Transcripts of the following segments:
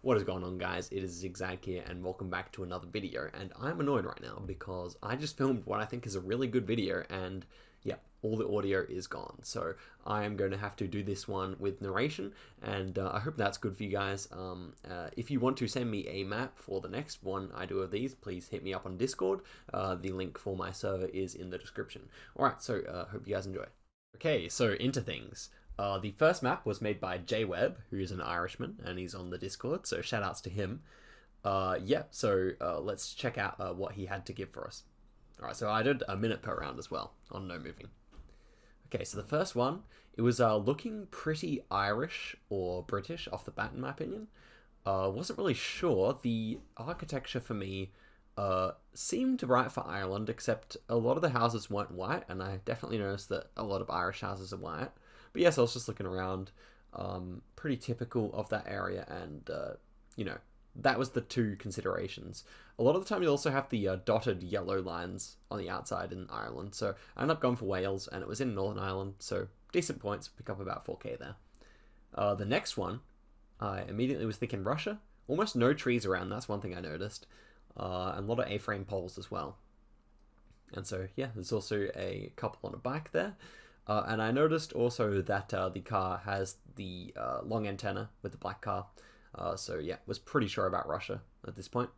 What is going on, guys? It is Zigzag here, and welcome back to another video. And I'm annoyed right now because I just filmed what I think is a really good video, and yeah, all the audio is gone. So I am going to have to do this one with narration, and I hope that's good for you guys. If you want to send me a map for the next one I do of these, please hit me up on Discord. The link for my server is in the description. Alright, so hope you guys enjoy. Okay, so into things. The first map was made by J-Webb, who is an Irishman, and he's on the Discord, so shout outs to him. Let's check out what he had to give for us. Alright, so I did a minute per round as well, on no moving. Okay, so the first one, it was looking pretty Irish or British off the bat, in my opinion. Wasn't really sure. The architecture for me seemed right for Ireland, except a lot of the houses weren't white, and I definitely noticed that a lot of Irish houses are white. But yes, I was just looking around, pretty typical of that area, and, that was the two considerations. A lot of the time you also have the dotted yellow lines on the outside in Ireland, so I ended up going for Wales, and it was in Northern Ireland, so decent points, pick up about 4k there. The next one, I immediately was thinking Russia. Almost no trees around, that's one thing I noticed, and a lot of A-frame poles as well. And so, yeah, there's also a couple on a bike there. And I noticed also that the car has the long antenna with the black car. So yeah, was pretty sure about Russia at this point.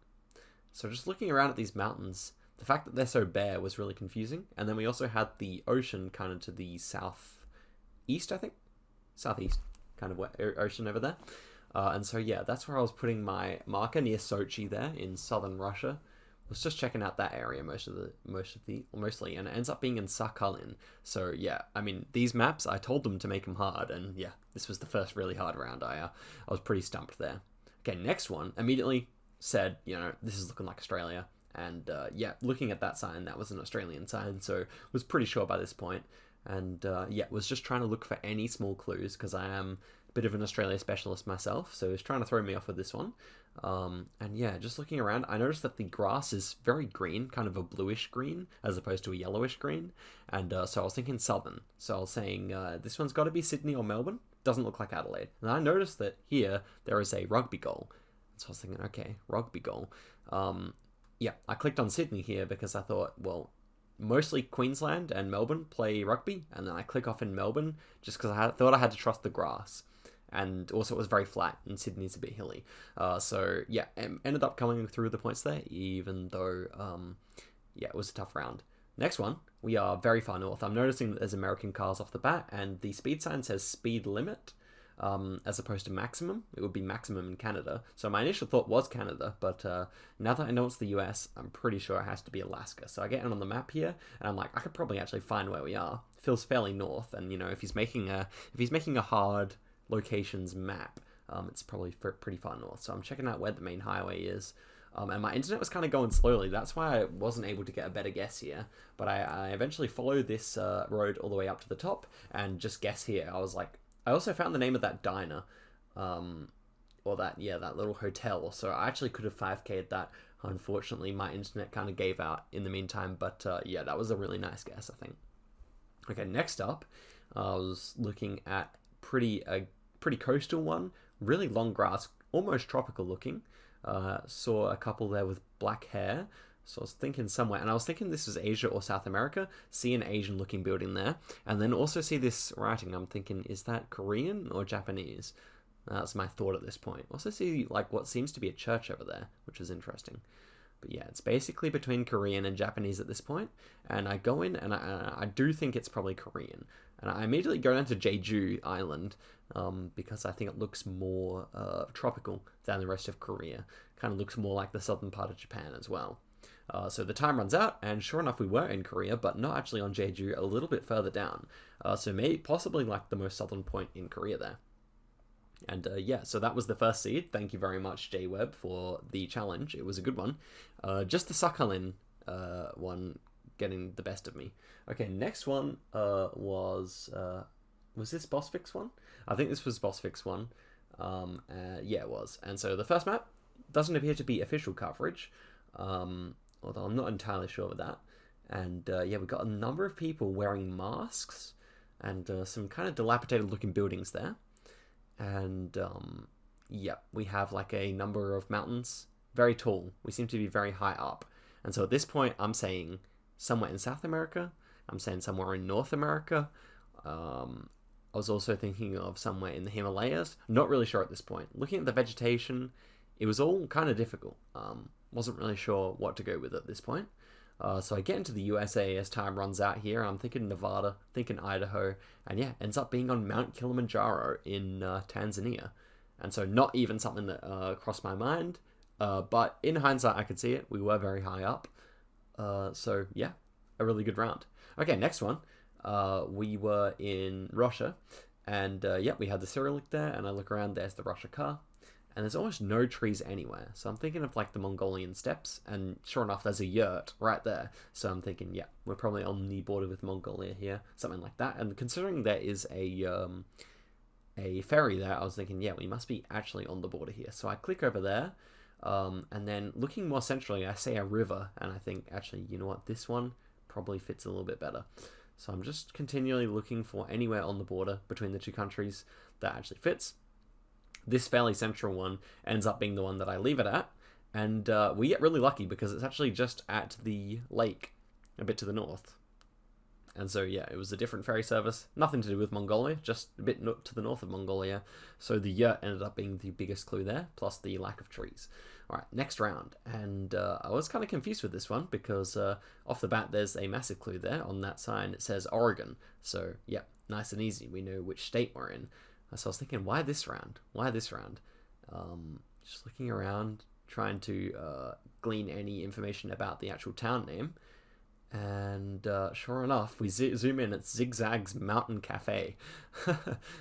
So just looking around at these mountains, the fact that they're so bare was really confusing. And then we also had the ocean kind of to the southeast, I think? Southeast, kind of ocean over there. And so yeah, that's where I was putting my marker near Sochi there in southern Russia. Was just checking out that area mostly, and it ends up being in Sakhalin. So yeah, I mean, these maps, I told them to make them hard, and yeah, this was the first really hard round. I was pretty stumped there. Okay, next one, immediately said, this is looking like Australia, and yeah, looking at that sign, that was an Australian sign, so was pretty sure by this point, and yeah, was just trying to look for any small clues, because I am a bit of an Australia specialist myself, so was trying to throw me off with this one. And yeah, just looking around, I noticed that the grass is very green, kind of a bluish green, as opposed to a yellowish green. And so I was thinking southern. So I was saying, this one's got to be Sydney or Melbourne. Doesn't look like Adelaide. And I noticed that here, there is a rugby goal. So I was thinking, okay, rugby goal. Yeah, I clicked on Sydney here because I thought, well, mostly Queensland and Melbourne play rugby. And then I click off in Melbourne just because I thought I had to trust the grass. And also it was very flat, and Sydney's a bit hilly. So yeah, ended up coming through the points there, even though, yeah, it was a tough round. Next one, we are very far north. I'm noticing that there's American cars off the bat, and the speed sign says speed limit, as opposed to maximum. It would be maximum in Canada. So my initial thought was Canada, but now that I know it's the US, I'm pretty sure it has to be Alaska. So I get in on the map here, and I'm like, I could probably actually find where we are. It feels fairly north, and if he's making a hard locations map, it's probably pretty far north. So I'm checking out where the main highway is, and my internet was kind of going slowly. That's why I wasn't able to get a better guess here, but I eventually followed this road all the way up to the top and just guess here. I was like, I also found the name of that diner, or that little hotel, so I actually could have 5k'd that. Unfortunately, my internet kind of gave out in the meantime, but yeah, that was a really nice guess, I think. Okay, next up, I was looking at pretty coastal one, really long grass, almost tropical looking. Saw a couple there with black hair, so I was thinking somewhere, and I was thinking this was Asia or South America. See an Asian looking building there, and then also see this writing. I'm thinking, is that Korean or Japanese? That's my thought at this point. Also see like what seems to be a church over there, which is interesting. But yeah, it's basically between Korean and Japanese at this point. And I go in, and I do think it's probably Korean. And I immediately go down to Jeju Island, because I think it looks more tropical than the rest of Korea. Kind of looks more like the southern part of Japan as well. So the time runs out, and sure enough, we were in Korea, but not actually on Jeju, a little bit further down. So maybe possibly like the most southern point in Korea there. And yeah, so that was the first seed. Thank you very much, J-Webb, for the challenge. It was a good one. Just the Sakhalin one getting the best of me. Okay, next one was this Bosfik's one? I think this was Bosfik's one. Yeah, it was. And so the first map doesn't appear to be official coverage, although I'm not entirely sure of that. And yeah, we've got a number of people wearing masks and some kind of dilapidated looking buildings there. And Yep, we have like a number of mountains, very tall. We seem to be very high up. And so at this point, I'm saying somewhere in South America. I'm saying somewhere in North America. I was also thinking of somewhere in the Himalayas. Not really sure at this point. Looking at the vegetation, it was all kind of difficult. Wasn't really sure what to go with at this point. So I get into the USA as time runs out here. I'm thinking Nevada, thinking Idaho, and yeah, ends up being on Mount Kilimanjaro in Tanzania. And so not even something that crossed my mind, but in hindsight, I could see it. We were very high up. So yeah, a really good round. Okay, next one. We were in Russia, and yeah, we had the Cyrillic there, and I look around, there's the Russia car, and there's almost no trees anywhere. So I'm thinking of like the Mongolian steppes, and sure enough, there's a yurt right there. So I'm thinking, yeah, we're probably on the border with Mongolia here, something like that. And considering there is a ferry there, I was thinking, yeah, we must be actually on the border here. So I click over there, and then looking more centrally, I see a river, and I think, actually, you know what, this one probably fits a little bit better. So I'm just continually looking for anywhere on the border between the two countries that actually fits. This fairly central one ends up being the one that I leave it at, and we get really lucky because it's actually just at the lake, a bit to the north. And so, yeah, it was a different ferry service. Nothing to do with Mongolia, just a bit to the north of Mongolia. So the yurt ended up being the biggest clue there, plus the lack of trees. All right, next round. And I was kind of confused with this one because off the bat, there's a massive clue there. On that sign, it says Oregon. So, yeah, nice and easy. We know which state we're in. So I was thinking, why this round? Why this round? Just looking around, trying to glean any information about the actual town name. And sure enough, we zoom in, it's Zigzag's Mountain Cafe,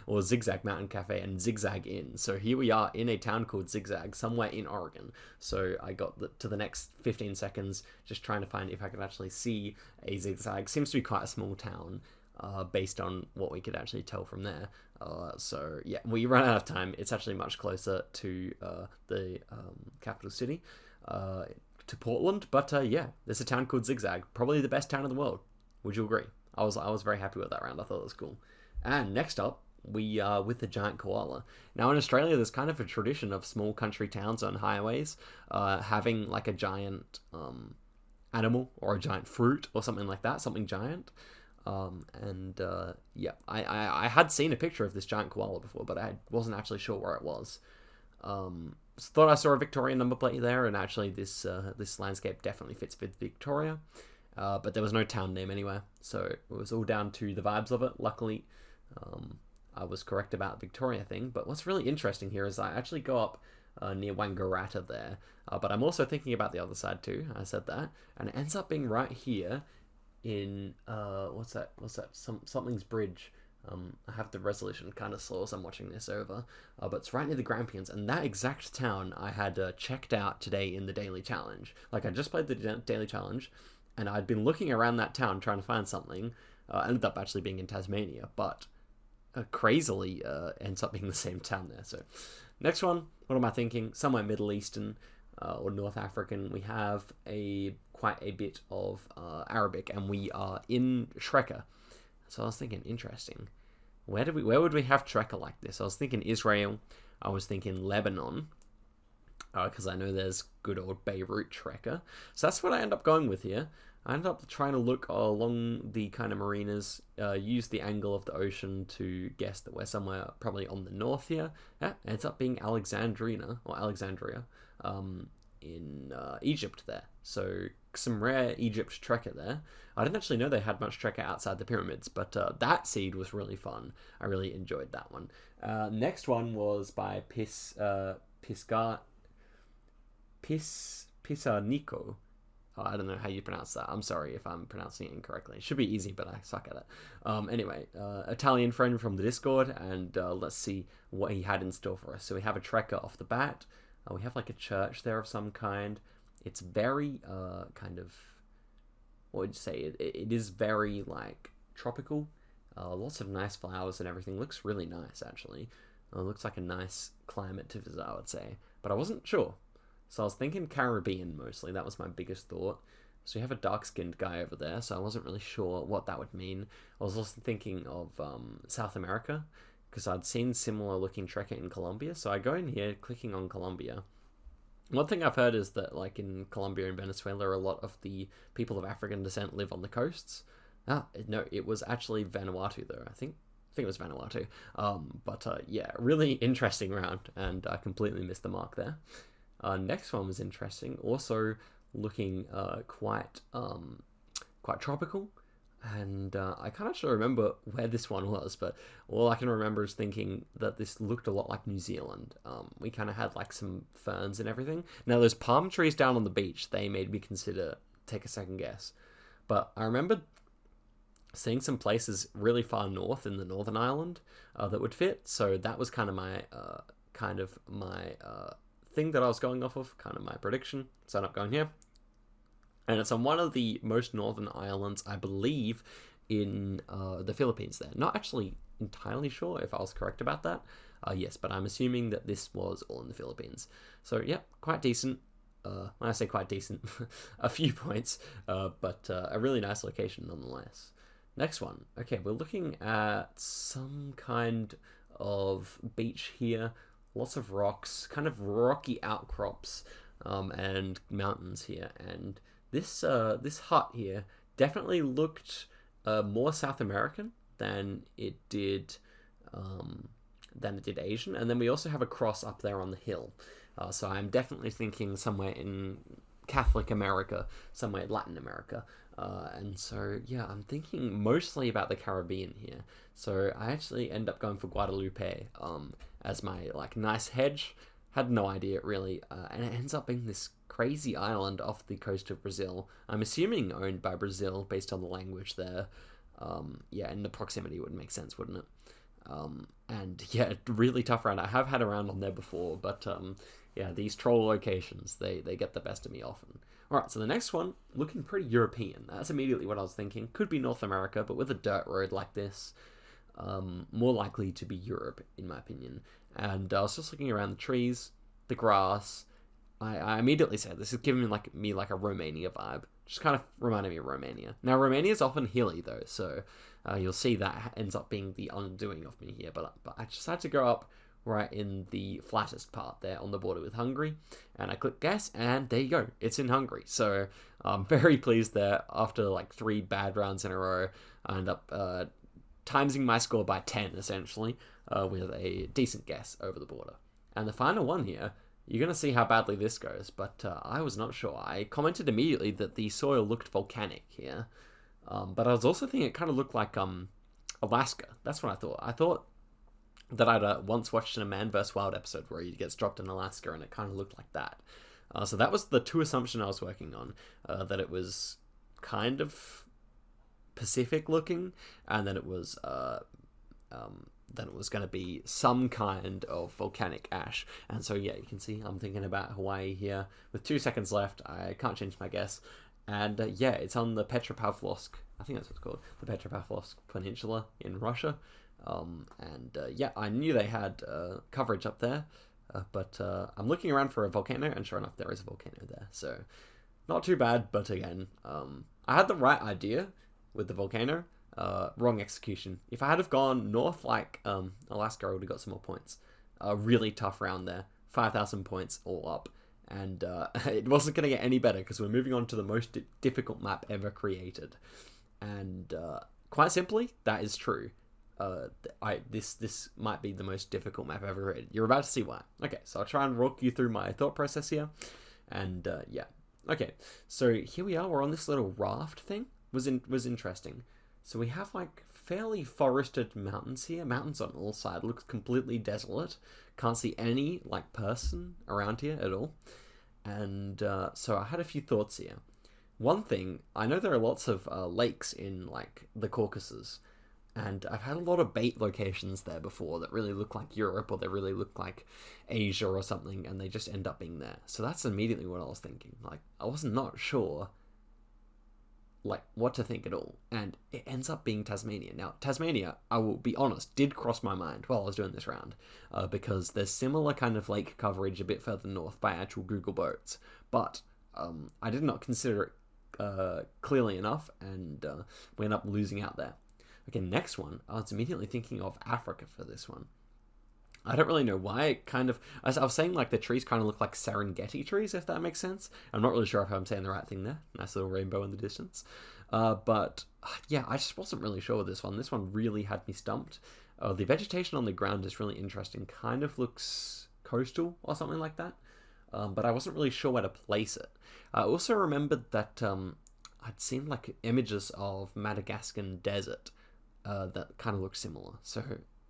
or Zigzag Mountain Cafe and Zigzag Inn. So here we are in a town called Zigzag, somewhere in Oregon. So I got to the next 15 seconds just trying to find if I could actually see a Zigzag. Seems to be quite a small town, based on what we could actually tell from there. So yeah, we run out of time. It's actually much closer to the capital city. To Portland, but yeah, there's a town called Zigzag, probably the best town in the world. Would you agree? I was very happy with that round. I thought it was cool. And next up, we are with the giant koala. Now in Australia, there's kind of a tradition of small country towns on highways having like a giant animal or a giant fruit or something like that, something giant. Yeah, I had seen a picture of this giant koala before, but I wasn't actually sure where it was. Thought I saw a Victorian number plate there, and actually this landscape definitely fits with Victoria, but there was no town name anywhere, so it was all down to the vibes of it. Luckily, I was correct about the Victoria thing, but what's really interesting here is I actually go up near Wangaratta there, but I'm also thinking about the other side too. I said that, and it ends up being right here in what's that? Something's Bridge. I have the resolution kind of slow as I'm watching this over, but it's right near the Grampians, and that exact town I had checked out today in the Daily Challenge. Like, I just played the Daily Challenge, and I'd been looking around that town trying to find something. Ended up actually being in Tasmania, but crazily ends up being the same town there. So, next one, what am I thinking? Somewhere Middle Eastern or North African. We have quite a bit of Arabic, and we are in Shreka. So I was thinking, interesting. Where would we have Trekker like this? I was thinking Israel. I was thinking Lebanon, because I know there's good old Beirut Trekker. So that's what I end up going with here. I ended up trying to look along the kind of marinas, use the angle of the ocean to guess that we're somewhere probably on the north here. Yeah, it ends up being Alexandria, in Egypt there. So some rare Egypt Trekker there. I didn't actually know they had much Trekker outside the pyramids, but that seed was really fun. I really enjoyed that one. Next one was by Pisanico. I don't know how you pronounce that. I'm sorry if I'm pronouncing it incorrectly. It should be easy, but I suck at it. Anyway, Italian friend from the Discord, and let's see what he had in store for us. So we have a Trekker off the bat. We have like a church there of some kind. It's very kind of, what would you say? It is very like tropical. Lots of nice flowers and everything. Looks really nice actually. Looks like a nice climate to visit, I would say. But I wasn't sure. So I was thinking Caribbean mostly. That was my biggest thought. So you have a dark-skinned guy over there, so I wasn't really sure what that would mean. I was also thinking of South America. because I'd seen similar looking trekking in Colombia. So I go in here, clicking on Colombia. One thing I've heard is that, like, in Colombia and Venezuela, a lot of the people of African descent live on the coasts. No, it was actually Vanuatu, though. I think it was Vanuatu. Yeah, really interesting round, and I completely missed the mark there. Next one was interesting. Also looking quite tropical. And I can't actually remember where this one was, but all I can remember is thinking that this looked a lot like New Zealand. We kind of had like some ferns and everything. Now, those palm trees down on the beach, they made me take a second guess. But I remember seeing some places really far north in the Northern Island that would fit. So that was kind of my thing that I was going off of, kind of my prediction. So I'm not going here. And it's on one of the most northern islands, I believe, in the Philippines there. Not actually entirely sure if I was correct about that. Yes, but I'm assuming that this was all in the Philippines. So, yeah, quite decent. When I say quite decent, a few points, but a really nice location nonetheless. Next one. Okay, we're looking at some kind of beach here. Lots of rocks, kind of rocky outcrops, and mountains here. And this hut here definitely looked more South American than it did Asian. And then we also have a cross up there on the hill. So I'm definitely thinking somewhere in Catholic America, somewhere in Latin America. And so, yeah, I'm thinking mostly about the Caribbean here. So I actually end up going for Guadalupe as my like nice hedge. Had no idea really, and it ends up being this crazy island off the coast of Brazil. I'm assuming owned by Brazil based on the language there. Yeah, and the proximity would make sense, wouldn't it? And yeah, really tough round. I have had a round on there before, but yeah, these troll locations, they get the best of me often. Alright, so the next one, looking pretty European. That's immediately what I was thinking. Could be North America, but with a dirt road like this, more likely to be Europe, in my opinion. And I was just looking around the trees, the grass. I immediately said, this is giving me like a Romania vibe. Just kind of reminded me of Romania. Now, Romania is often hilly, though, so you'll see that ends up being the undoing of me here. But I just had to go up right in the flattest part there on the border with Hungary. And I click guess, and there you go. It's in Hungary. So I'm very pleased there. After like 3 bad rounds in a row, I end up timesing my score by 10, essentially, with a decent guess over the border. And the final one here, you're going to see how badly this goes, but I was not sure. I commented immediately that the soil looked volcanic here, but I was also thinking it kind of looked like Alaska. That's what I thought. I thought that I'd once watched a Man vs. Wild episode where he gets dropped in Alaska, and it kind of looked like that. So that was the 2 assumption I was working on, that it was kind of Pacific looking, and then it was going to be some kind of volcanic ash. And so yeah, you can see I'm thinking about Hawaii here. With 2 seconds left, I can't change my guess. And yeah, it's on the Petropavlovsk, I think that's what it's called, the Petropavlovsk Peninsula in Russia. Yeah, I knew they had coverage up there, but I'm looking around for a volcano, and sure enough, there is a volcano there. So not too bad, but again, I had the right idea with the volcano. Wrong execution. If I had have gone north like Alaska, I would have got some more points. Really tough round there. 5,000 points all up. And it wasn't going to get any better because we're moving on to the most difficult map ever created. And quite simply, that is true. This might be the most difficult map ever created. You're about to see why. Okay, so I'll try and walk you through my thought process here. And yeah. Okay, so here we are. We're on this little raft thing. Was interesting. So we have like fairly forested mountains here. Mountains on all sides. Looks completely desolate. Can't see any like person around here at all. And so I had a few thoughts here. One thing, I know there are lots of lakes in like the Caucasus. And I've had a lot of bait locations there before that really look like Europe, or they really look like Asia or something, and they just end up being there. So that's immediately what I was thinking. Like, I was not sure like what to think at all, and it ends up being Tasmania. Now, Tasmania, I will be honest, did cross my mind while I was doing this round, because there's similar kind of lake coverage a bit further north by actual Google boats, but I did not consider it clearly enough, and we end up losing out there. Okay, next one. I was immediately thinking of Africa for this one. I don't really know why. It kind of, I was saying like the trees kind of look like Serengeti trees, if that makes sense. I'm not really sure if I'm saying the right thing there. Nice little rainbow in the distance. But yeah, I just wasn't really sure with this one. This one really had me stumped. The vegetation on the ground is really interesting. Kind of looks coastal or something like that. But I wasn't really sure where to place it. I also remembered that I'd seen like images of Madagascan desert that kind of looked similar. So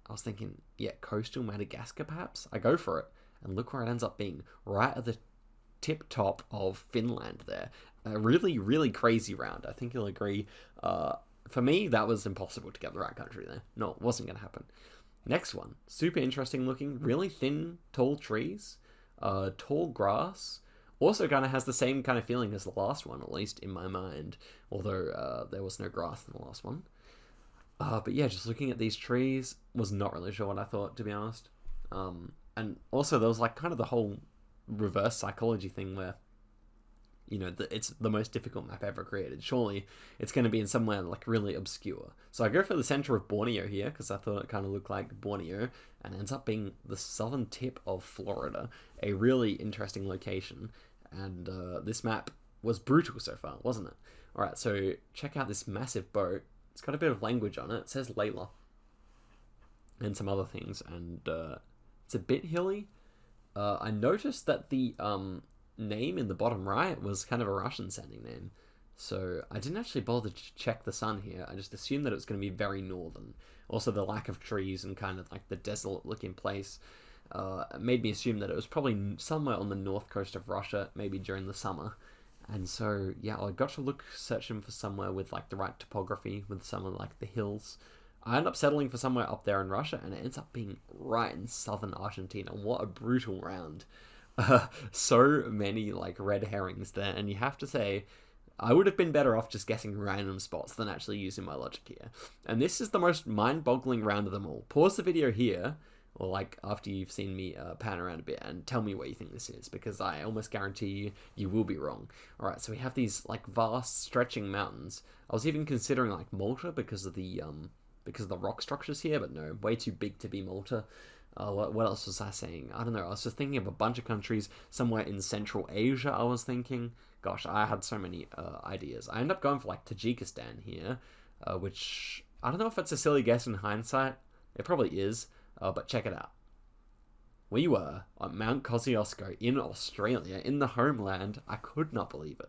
I was thinking, yeah, coastal Madagascar perhaps? I go for it. And look where it ends up being. Right at the tip top of Finland there. A really, really crazy round. I think you'll agree. For me, that was impossible to get the right country there. No, it wasn't going to happen. Next one. Super interesting looking. Really thin, tall trees. Tall grass. Also kind of has the same kind of feeling as the last one, at least in my mind. Although there was no grass in the last one. But yeah, just looking at these trees, was not really sure what I thought, to be honest. And also there was like kind of the whole reverse psychology thing where, you know, it's the most difficult map ever created. Surely it's going to be in somewhere like really obscure. So I go for the center of Borneo here because I thought it kind of looked like Borneo, and it ends up being the southern tip of Florida, a really interesting location. And this map was brutal so far, wasn't it? All right, so check out this massive boat. It's got a bit of language on it. It says Layla and some other things, and it's a bit hilly. I noticed that the name in the bottom right was kind of a Russian-sounding name, so I didn't actually bother to check the sun here. I just assumed that it was going to be very northern. Also, the lack of trees and kind of like the desolate-looking place made me assume that it was probably somewhere on the north coast of Russia, maybe during the summer. And so, yeah, I got to searching for somewhere with like the right topography, with some of like the hills. I end up settling for somewhere up there in Russia, and it ends up being right in southern Argentina. What a brutal round. So many like red herrings there, and you have to say, I would have been better off just guessing random spots than actually using my logic here. And this is the most mind-boggling round of them all. Pause the video here, or like after you've seen me pan around a bit, and tell me what you think this is, because I almost guarantee you will be wrong. Alright, so we have these like vast stretching mountains. I was even considering like Malta because of the rock structures here, but no, way too big to be Malta. What else was I saying? I don't know. I was just thinking of a bunch of countries somewhere in Central Asia. I was thinking, gosh, I had so many ideas. I end up going for like Tajikistan here, which I don't know if it's a silly guess in hindsight. It probably is, but check it out. We were on Mount Kosciuszko in Australia, in the homeland. I could not believe it.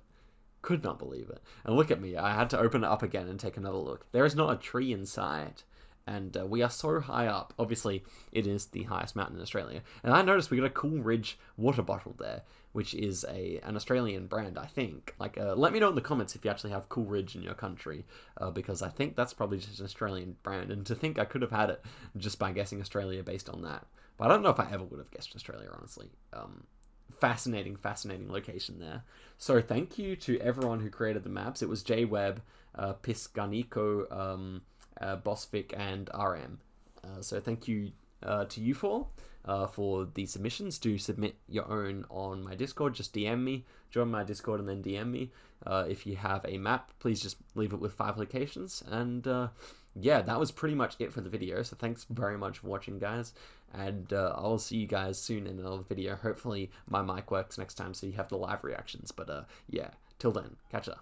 Could not believe it. And look at me. I had to open it up again and take another look. There is not a tree in sight. And we are so high up. Obviously, it is the highest mountain in Australia. And I noticed we got a Cool Ridge water bottle there, which is an Australian brand, I think. Like, let me know in the comments if you actually have Cool Ridge in your country, because I think that's probably just an Australian brand. And to think I could have had it just by guessing Australia based on that. But I don't know if I ever would have guessed Australia, honestly. Fascinating location there. So thank you to everyone who created the maps. It was J-Webb, Pisanico, Bosfik, and RM. So thank you to you four for the submissions. Do submit your own on my Discord. Just DM me, join my Discord, and then DM me. If you have a map, please just leave it with 5 locations. And yeah, that was pretty much it for the video. So thanks very much for watching, guys. And I'll see you guys soon in another video. Hopefully my mic works next time so you have the live reactions. But yeah, till then, catch ya.